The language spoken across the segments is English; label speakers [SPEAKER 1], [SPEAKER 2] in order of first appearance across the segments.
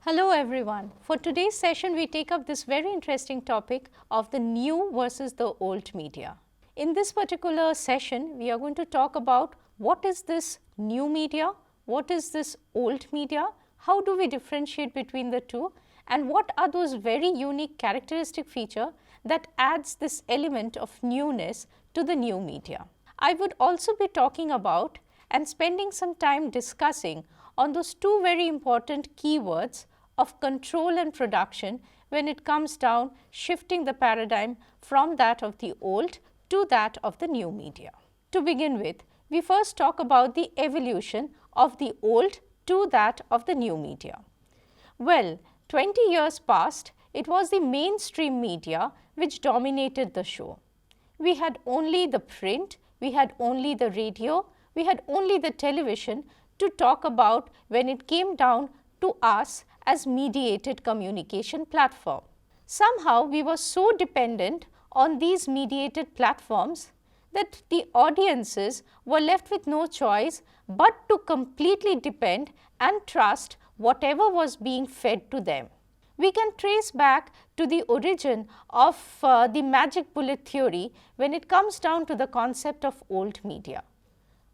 [SPEAKER 1] Hello everyone. For today's session, we take up this very interesting topic of the new versus the old media. In this particular session, we are going to talk about what is this new media, what is this old media, how do we differentiate between the two, and what are those very unique characteristic features that adds this element of newness to the new media. I would also be talking about and spending some time discussing on those two very important keywords of control and production when it comes down shifting the paradigm from that of the old to that of the new media. To begin with, we first talk about the evolution of the old to that of the new media. Well, 20 years past, it was the mainstream media which dominated the show. We had only the print, we had only the radio, we had only the television to talk about when it came down to us as mediated communication platform. Somehow we were so dependent on these mediated platforms that the audiences were left with no choice but to completely depend and trust whatever was being fed to them. We can trace back to the origin of the magic bullet theory when it comes down to the concept of old media.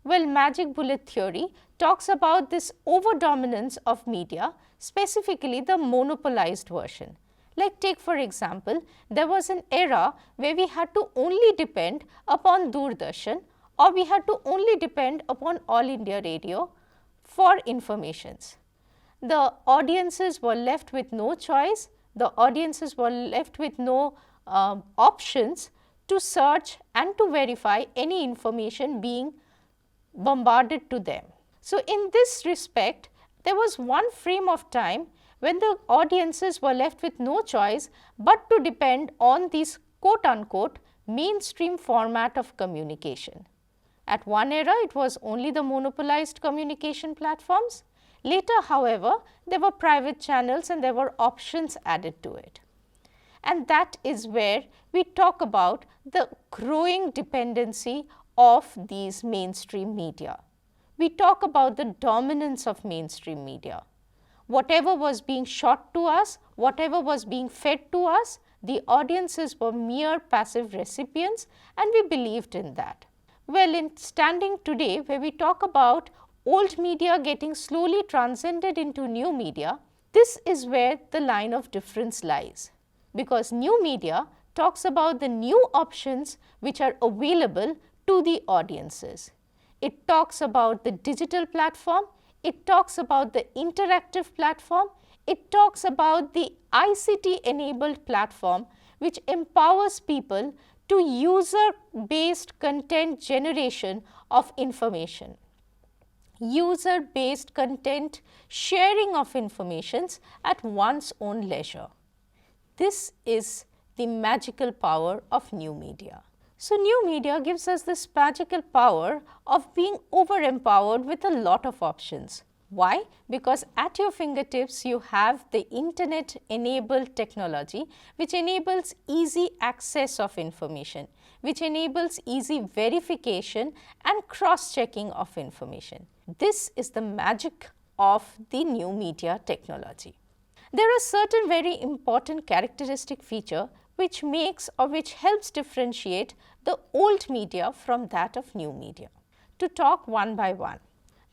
[SPEAKER 1] Well, magic bullet theory talks about this overdominance of media, specifically the monopolized version. Like take for example, there was an era where we had to only depend upon Doordarshan or we had to only depend upon All India Radio for informations. The audiences were left with no choice, the audiences were left with no options to search and to verify any information being bombarded to them. So, in this respect, there was one frame of time when the audiences were left with no choice but to depend on these quote unquote mainstream format of communication. At one era, it was only the monopolized communication platforms. Later, however, there were private channels and there were options added to it. And that is where we talk about the growing dependency of these mainstream media. We talk about the dominance of mainstream media. Whatever was being shot to us, whatever was being fed to us, the audiences were mere passive recipients and we believed in that. Well, in standing today where we talk about old media getting slowly transcended into new media, this is where the line of difference lies. Because new media talks about the new options which are available to the audiences. It talks about the digital platform, it talks about the interactive platform, it talks about the ICT enabled platform which empowers people to user based content generation of information, user based content sharing of informations at one's own leisure. This is the magical power of new media. So, new media gives us this magical power of being over empowered with a lot of options. Why? Because at your fingertips you have the internet enabled technology which enables easy access of information, which enables easy verification and cross checking of information. This is the magic of the new media technology. There are certain very important characteristic features which makes or which helps differentiate the old media from that of new media. To talk one by one,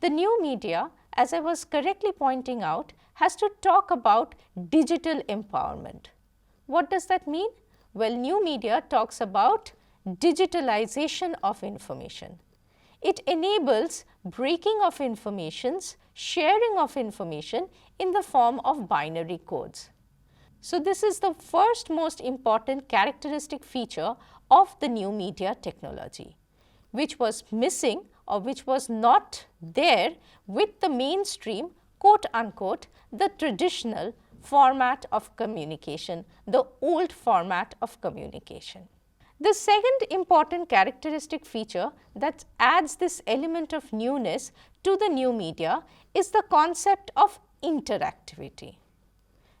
[SPEAKER 1] the new media, as I was correctly pointing out, has to talk about digital empowerment. What does that mean? Well, new media talks about digitalization of information. It enables breaking of informations, sharing of information in the form of binary codes. So, this is the first most important characteristic feature of the new media technology, which was missing or which was not there with the mainstream quote unquote the traditional format of communication, the old format of communication. The second important characteristic feature that adds this element of newness to the new media is the concept of interactivity.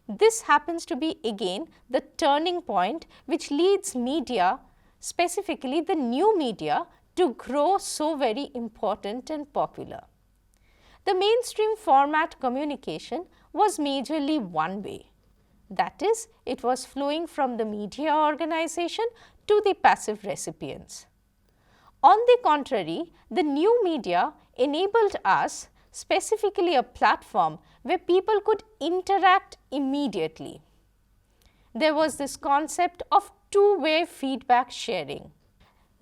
[SPEAKER 1] This happens to be again the turning point which leads media, specifically the new media, to grow so very important and popular. The mainstream format communication was majorly one way. That is, it was flowing from the media organization to the passive recipients. On the contrary, the new media enabled us, specifically a platform where people could interact immediately. There was this concept of two-way feedback sharing.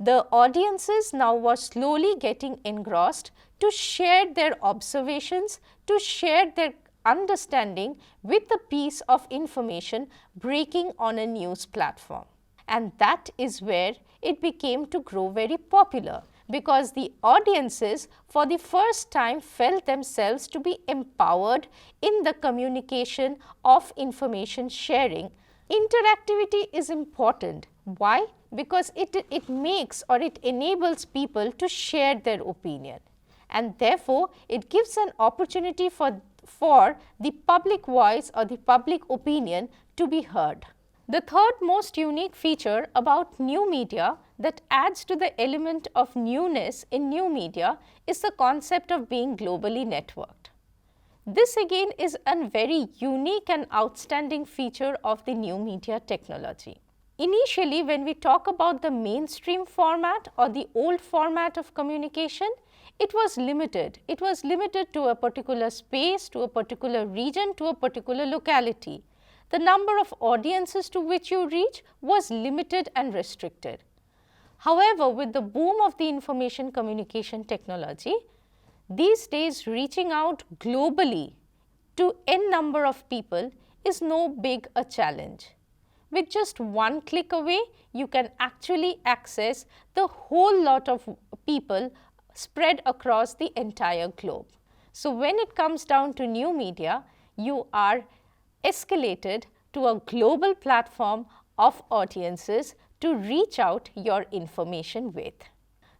[SPEAKER 1] The audiences now were slowly getting engrossed to share their observations, to share their understanding with the piece of information breaking on a news platform. And that is where it became to grow very popular, because the audiences for the first time felt themselves to be empowered in the communication of information sharing. Interactivity is important. Why? Because it makes or it enables people to share their opinion, and therefore it gives an opportunity for the public voice or the public opinion to be heard. The third most unique feature about new media that adds to the element of newness in new media is the concept of being globally networked. This again is a very unique and outstanding feature of the new media technology. Initially, when we talk about the mainstream format or the old format of communication, it was limited. It was limited to a particular space, to a particular region, to a particular locality. The number of audiences to which you reach was limited and restricted. However, with the boom of the information communication technology, these days reaching out globally to n number of people is no big a challenge. With just one click away, you can actually access the whole lot of people spread across the entire globe. So when it comes down to new media, you are escalated to a global platform of audiences to reach out your information with.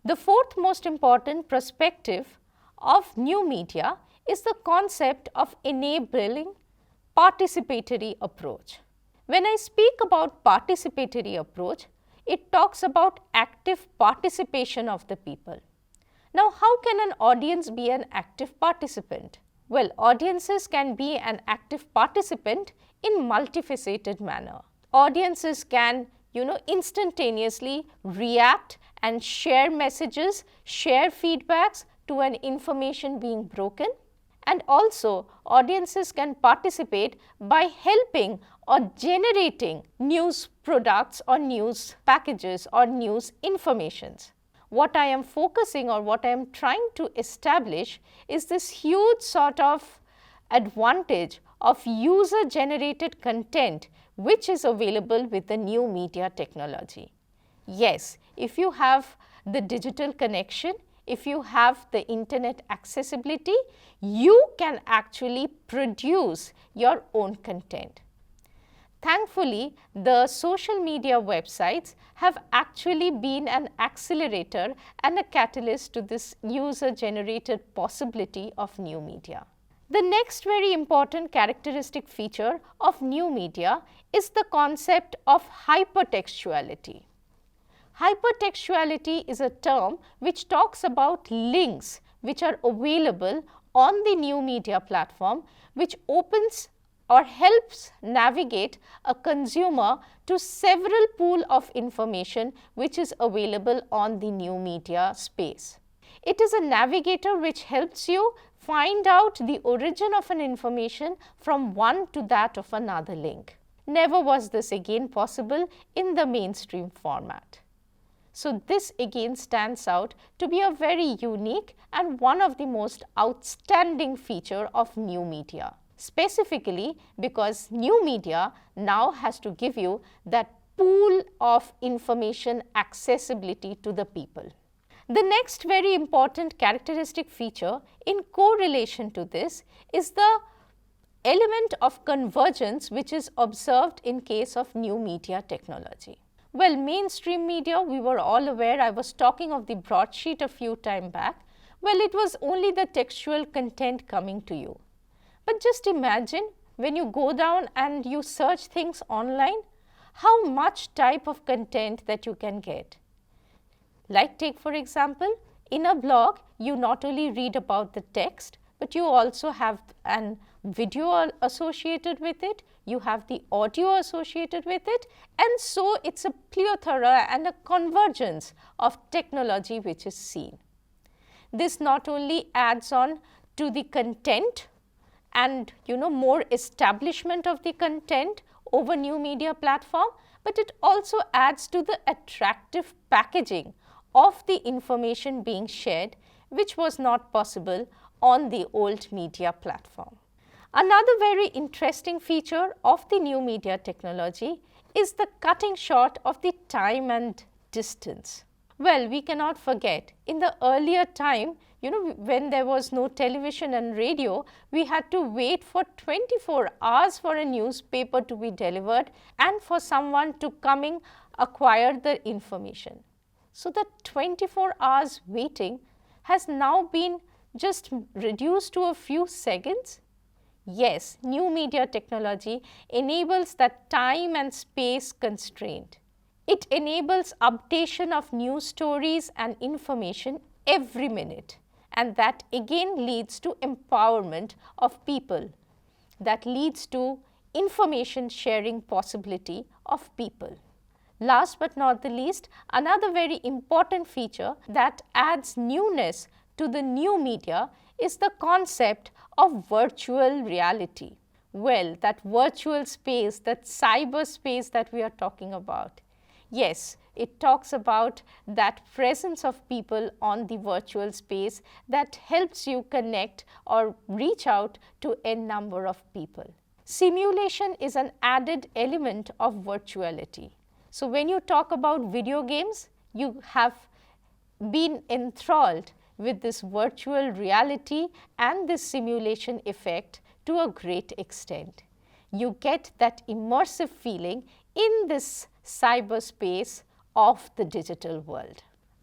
[SPEAKER 1] The fourth most important perspective of new media is the concept of enabling participatory approach. When I speak about participatory approach, it talks about active participation of the people. Now, how can an audience be an active participant? Well, audiences can be an active participant in multifaceted manner. Audiences can, instantaneously react and share messages, share feedbacks to an information being broken. And also, audiences can participate by helping or generating news products or news packages or news informations. What I am focusing or what I am trying to establish is this huge sort of advantage of user-generated content which is available with the new media technology. Yes, if you have the digital connection, if you have the internet accessibility, you can actually produce your own content. Thankfully, the social media websites have actually been an accelerator and a catalyst to this user-generated possibility of new media. The next very important characteristic feature of new media is the concept of hypertextuality. Hypertextuality is a term which talks about links which are available on the new media platform, which opens or helps navigate a consumer to several pool of information which is available on the new media space. It is a navigator which helps you find out the origin of an information from one to that of another link. Never was this again possible in the mainstream format. So this again stands out to be a very unique and one of the most outstanding feature of new media. Specifically because new media now has to give you that pool of information accessibility to the people. The next very important characteristic feature in correlation to this is the element of convergence which is observed in case of new media technology. Well, mainstream media, we were all aware, I was talking of the broadsheet a few time back. Well, it was only the textual content coming to you. But just imagine when you go down and you search things online, how much type of content that you can get. Like take for example, in a blog, you not only read about the text, but you also have an video associated with it, you have the audio associated with it, and so it's a plethora and a convergence of technology which is seen. This not only adds on to the content and more establishment of the content over new media platform, but it also adds to the attractive packaging of the information being shared, which was not possible on the old media platform. Another very interesting feature of the new media technology is the cutting short of the time and distance. Well, we cannot forget, in the earlier time, when there was no television and radio, we had to wait for 24 hours for a newspaper to be delivered and for someone to come acquire the information. So that 24 hours waiting has now been just reduced to a few seconds. Yes, new media technology enables that time and space constraint. It enables updation of news stories and information every minute, and that again leads to empowerment of people. That leads to information sharing possibility of people. Last but not the least, another very important feature that adds newness to the new media is the concept of virtual reality. Well, that virtual space, that cyberspace that we are talking about. Yes, it talks about that presence of people on the virtual space that helps you connect or reach out to a number of people. Simulation is an added element of virtuality. So when you talk about video games, you have been enthralled with this virtual reality and this simulation effect to a great extent. You get that immersive feeling in this cyberspace of the digital world.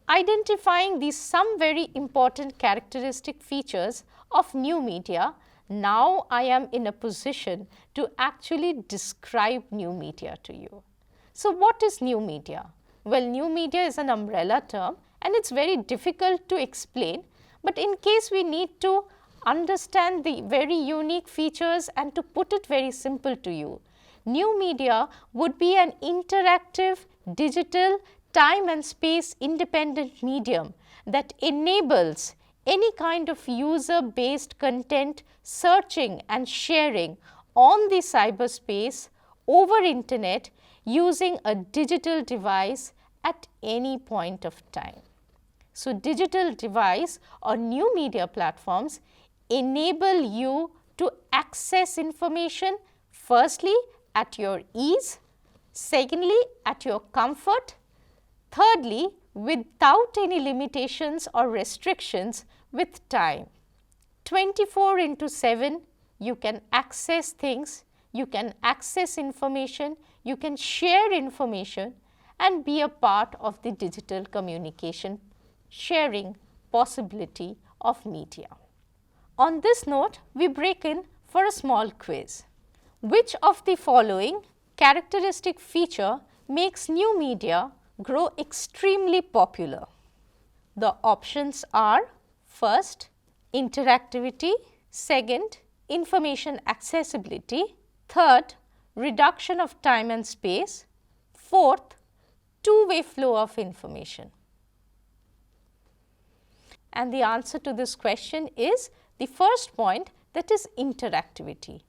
[SPEAKER 1] Identifying these some very important characteristic features of new media, now I am in a position to actually describe new media to you. So what is new media? Well, new media is an umbrella term and it's very difficult to explain, but in case we need to understand the very unique features and to put it very simple to you, new media would be an interactive, digital, time and space independent medium that enables any kind of user-based content searching and sharing on the cyberspace over internet using a digital device at any point of time. So, digital device or new media platforms enable you to access information firstly at your ease, secondly at your comfort, thirdly without any limitations or restrictions with time. 24/7 you can access things, you can access information, you can share information and be a part of the digital communication sharing possibility of media. On this note, we break in for a small quiz. Which of the following characteristic feature makes new media grow extremely popular? The options are: first, interactivity; second, information accessibility; third, reduction of time and space; fourth, two-way flow of information. And the answer to this question is the first point, that is interactivity.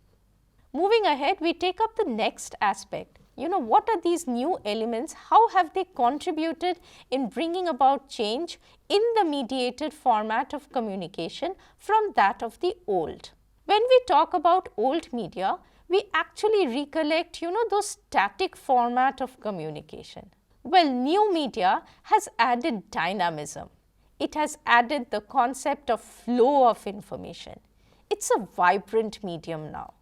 [SPEAKER 1] Moving ahead, we take up the next aspect. What are these new elements? How have they contributed in bringing about change in the mediated format of communication from that of the old? When we talk about old media, we actually recollect, those static format of communication. Well, new media has added dynamism. It has added the concept of flow of information. It's a vibrant medium now.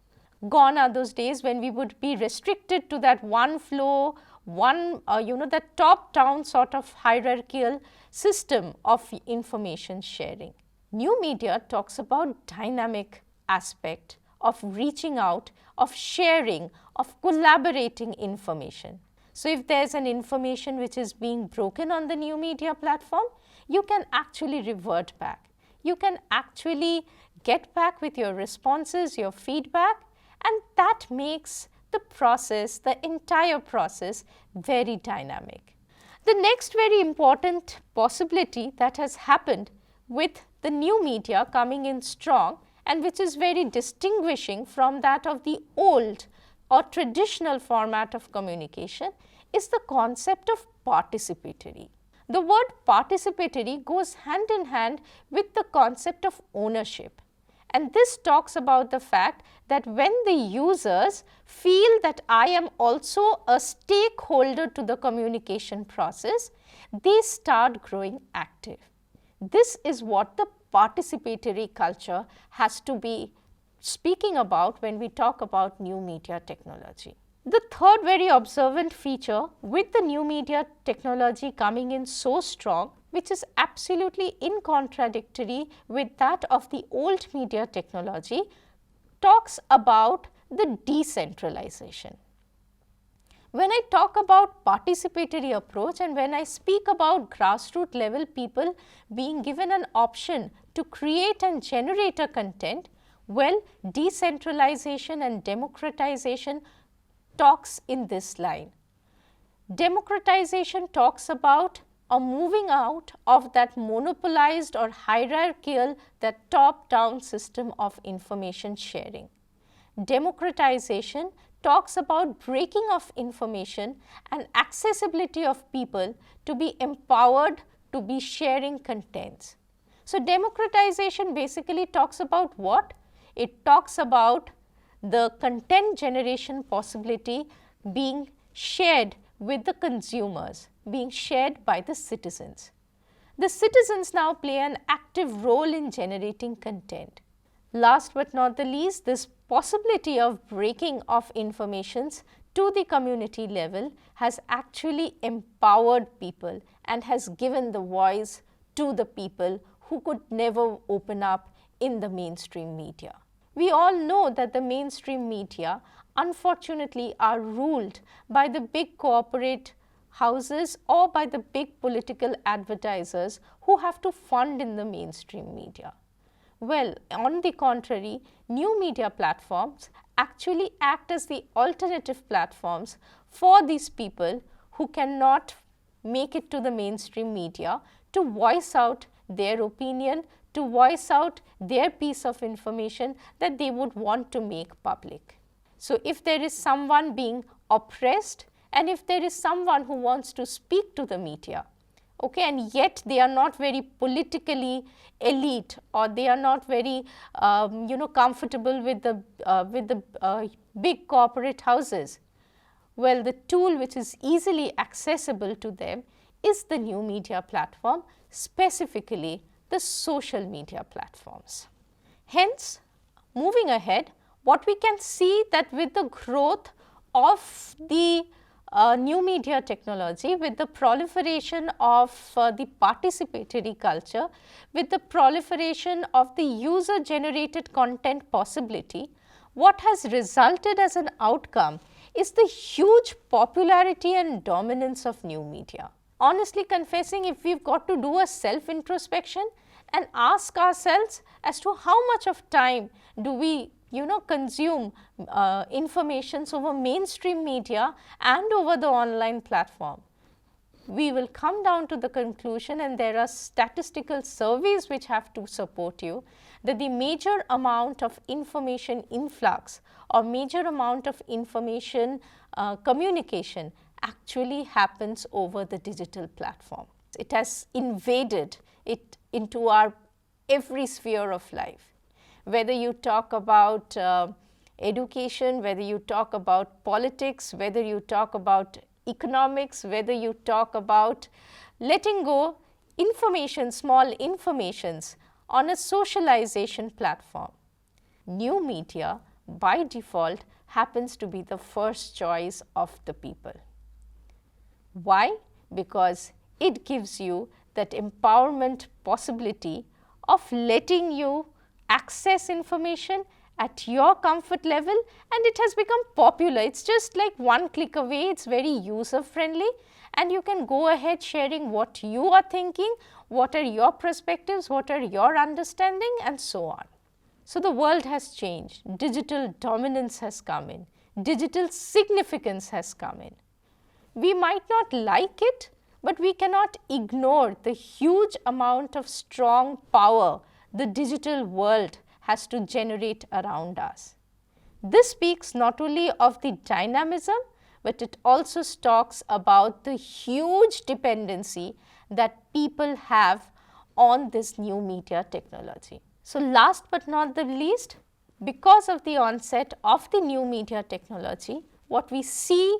[SPEAKER 1] Gone are those days when we would be restricted to that one flow, that top-down sort of hierarchical system of information sharing. New media talks about dynamic aspect of reaching out, of sharing, of collaborating information. So if there's an information which is being broken on the new media platform, you can actually revert back. You can actually get back with your responses, your feedback, and that makes the process, the entire process, very dynamic. The next very important possibility that has happened with the new media coming in strong, and which is very distinguishing from that of the old or traditional format of communication, is the concept of participatory. The word participatory goes hand in hand with the concept of ownership. And this talks about the fact that when the users feel that I am also a stakeholder to the communication process, they start growing active. This is what the participatory culture has to be speaking about when we talk about new media technology. The third very observant feature with the new media technology coming in so strong, which is absolutely incontradictory with that of the old media technology, talks about the decentralization. When I talk about participatory approach and when I speak about grassroots level people being given an option to create and generate a content, well, decentralization and democratization talks in this line. Democratization talks about a moving out of that monopolized or hierarchical, that top-down system of information sharing. Democratization talks about breaking of information and accessibility of people to be empowered to be sharing contents. So, democratization basically talks about what? It talks about the content generation possibility being shared with the consumers, being shared by the citizens. The citizens now play an active role in generating content. Last but not the least, this possibility of breaking of informations to the community level has actually empowered people and has given the voice to the people who could never open up in the mainstream media. We all know that the mainstream media unfortunately are ruled by the big corporate houses or by the big political advertisers who have to fund in the mainstream media. Well, on the contrary, new media platforms actually act as the alternative platforms for these people who cannot make it to the mainstream media to voice out their opinion, to voice out their piece of information that they would want to make public. So, if there is someone being oppressed and if there is someone who wants to speak to the media, okay, and yet they are not very politically elite or they are not very comfortable with the big corporate houses, well, the tool which is easily accessible to them is the new media platform, specifically the social media platforms. Hence, moving ahead, what we can see that with the growth of the new media technology, with the proliferation of the participatory culture, with the proliferation of the user generated content possibility, what has resulted as an outcome is the huge popularity and dominance of new media. Honestly confessing, if we've got to do a self introspection and ask ourselves as to how much of time do we consume informations over mainstream media and over the online platform, we will come down to the conclusion, and there are statistical surveys which have to support you, that the major amount of information influx or major amount of information communication actually happens over the digital platform. It has invaded it into our every sphere of life. Whether you talk about education, whether you talk about politics, whether you talk about economics, whether you talk about letting go information, small informations on a socialization platform. New media by default happens to be the first choice of the people. Why? Because it gives you that empowerment possibility of letting you access information at your comfort level, and it has become popular. It's just like one click away, it's very user friendly, and you can go ahead sharing what you are thinking, what are your perspectives, what are your understanding, and so on. So the world has changed, digital dominance has come in, digital significance has come in. We might not like it, but we cannot ignore the huge amount of strong power the digital world has to generate around us. This speaks not only of the dynamism, but it also talks about the huge dependency that people have on this new media technology. So last but not the least, because of the onset of the new media technology, what we see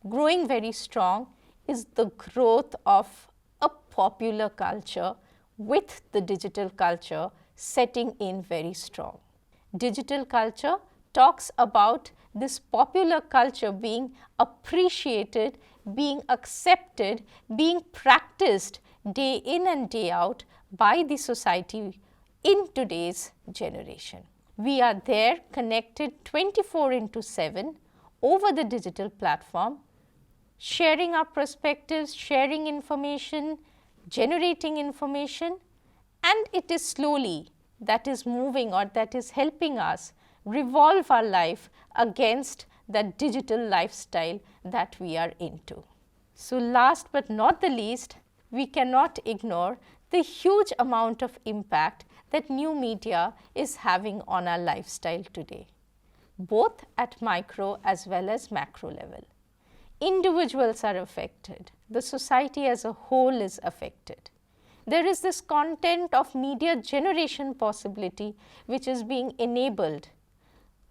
[SPEAKER 1] growing very strong is the growth of a popular culture with the digital culture setting in very strong. Digital culture talks about this popular culture being appreciated, being accepted, being practiced day in and day out by the society in today's generation. We are there connected 24/7 over the digital platform, sharing our perspectives, sharing information, generating information, and it is slowly that is moving or that is helping us revolve our life against that digital lifestyle that we are into. So last but not the least, we cannot ignore the huge amount of impact that new media is having on our lifestyle today, both at micro as well as macro level. Individuals are affected, the society as a whole is affected. There is this content of media generation possibility which is being enabled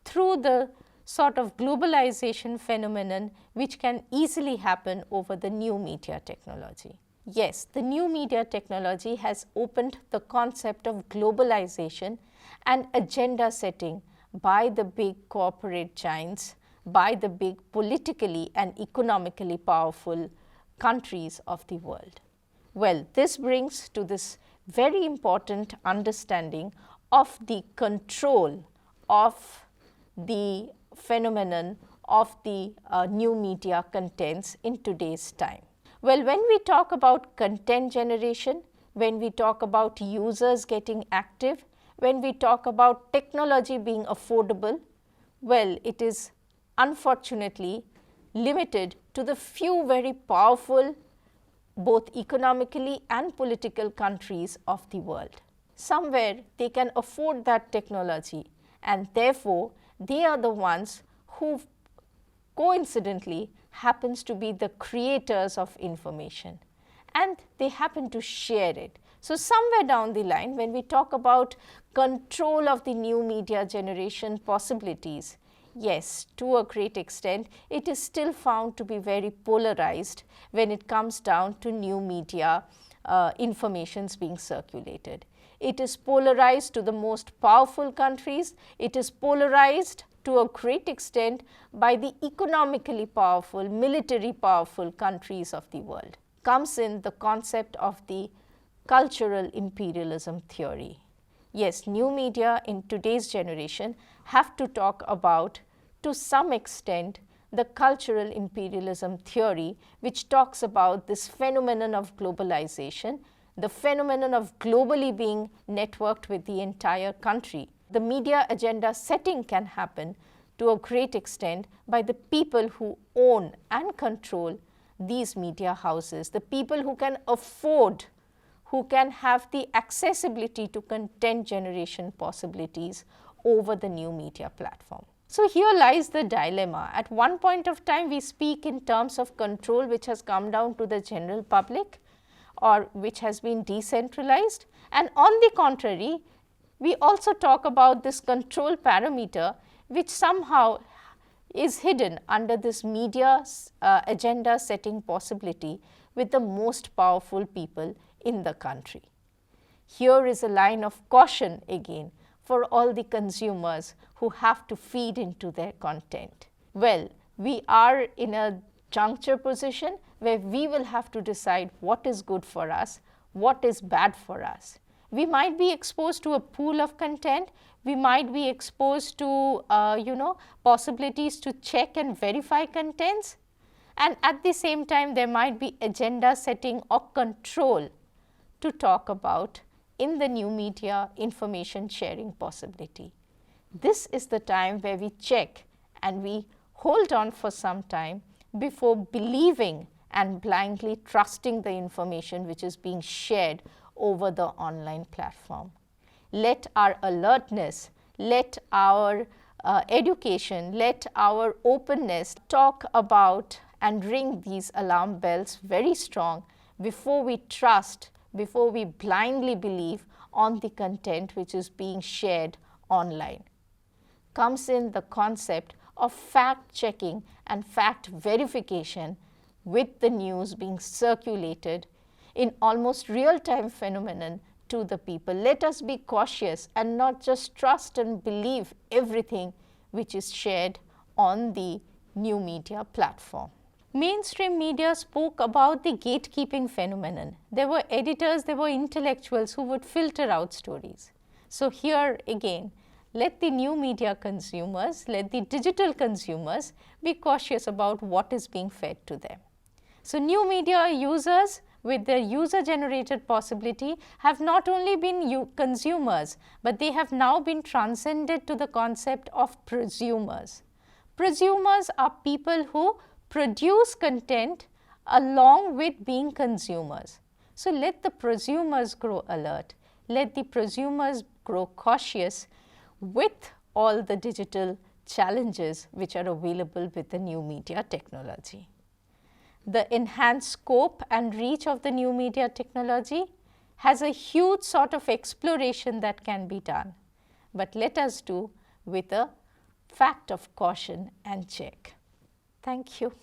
[SPEAKER 1] through the sort of globalization phenomenon which can easily happen over the new media technology. Yes, the new media technology has opened the concept of globalization and agenda setting by the big corporate giants, by the big politically and economically powerful countries of the world. Well, this brings to this very important understanding of the control of the phenomenon of the new media contents in today's time. Well, when we talk about content generation, when we talk about users getting active, when we talk about technology being affordable, well, it is unfortunately limited to the few very powerful both economically and political countries of the world. Somewhere they can afford that technology, and therefore they are the ones who coincidentally happens to be the creators of information, and they happen to share it. So somewhere down the line, when we talk about control of the new media generation possibilities, yes, to a great extent, it is still found to be very polarized when it comes down to new media informations being circulated. It is polarized to the most powerful countries. It is polarized to a great extent by the economically powerful, military powerful countries of the world. Comes in the concept of the cultural imperialism theory. Yes, new media in today's generation have to talk about, to some extent, the cultural imperialism theory, which talks about this phenomenon of globalization, the phenomenon of globally being networked with the entire country. The media agenda setting can happen to a great extent by the people who own and control these media houses, the people who can afford, who can have the accessibility to content generation possibilities over the new media platform. So here lies the dilemma. At one point of time, we speak in terms of control which has come down to the general public or which has been decentralized, and on the contrary, we also talk about this control parameter which somehow is hidden under this media agenda setting possibility with the most powerful people in the country. Here is a line of caution again for all the consumers who have to feed into their content. Well, we are in a juncture position where we will have to decide what is good for us, what is bad for us. We might be exposed to a pool of content, we might be exposed to possibilities to check and verify contents, and at the same time there might be agenda setting or control to talk about in the new media information sharing possibility. This is the time where we check and we hold on for some time before believing and blindly trusting the information which is being shared over the online platform. Let our alertness, let our education, let our openness talk about and ring these alarm bells very strong before we trust, before we blindly believe on the content which is being shared online. Comes in the concept of fact checking and fact verification with the news being circulated in almost real time phenomenon to the people. Let us be cautious and not just trust and believe everything which is shared on the new media platform. Mainstream media spoke about the gatekeeping phenomenon. There were editors, there were intellectuals who would filter out stories. So here again, let the new media consumers, let the digital consumers be cautious about what is being fed to them. So new media users with their user-generated possibility have not only been consumers, but they have now been transcended to the concept of prosumers. Prosumers are people who produce content along with being consumers. So let the prosumers grow alert, let the prosumers grow cautious with all the digital challenges which are available with the new media technology. The enhanced scope and reach of the new media technology has a huge sort of exploration that can be done, but let us do with a fact of caution and check. Thank you.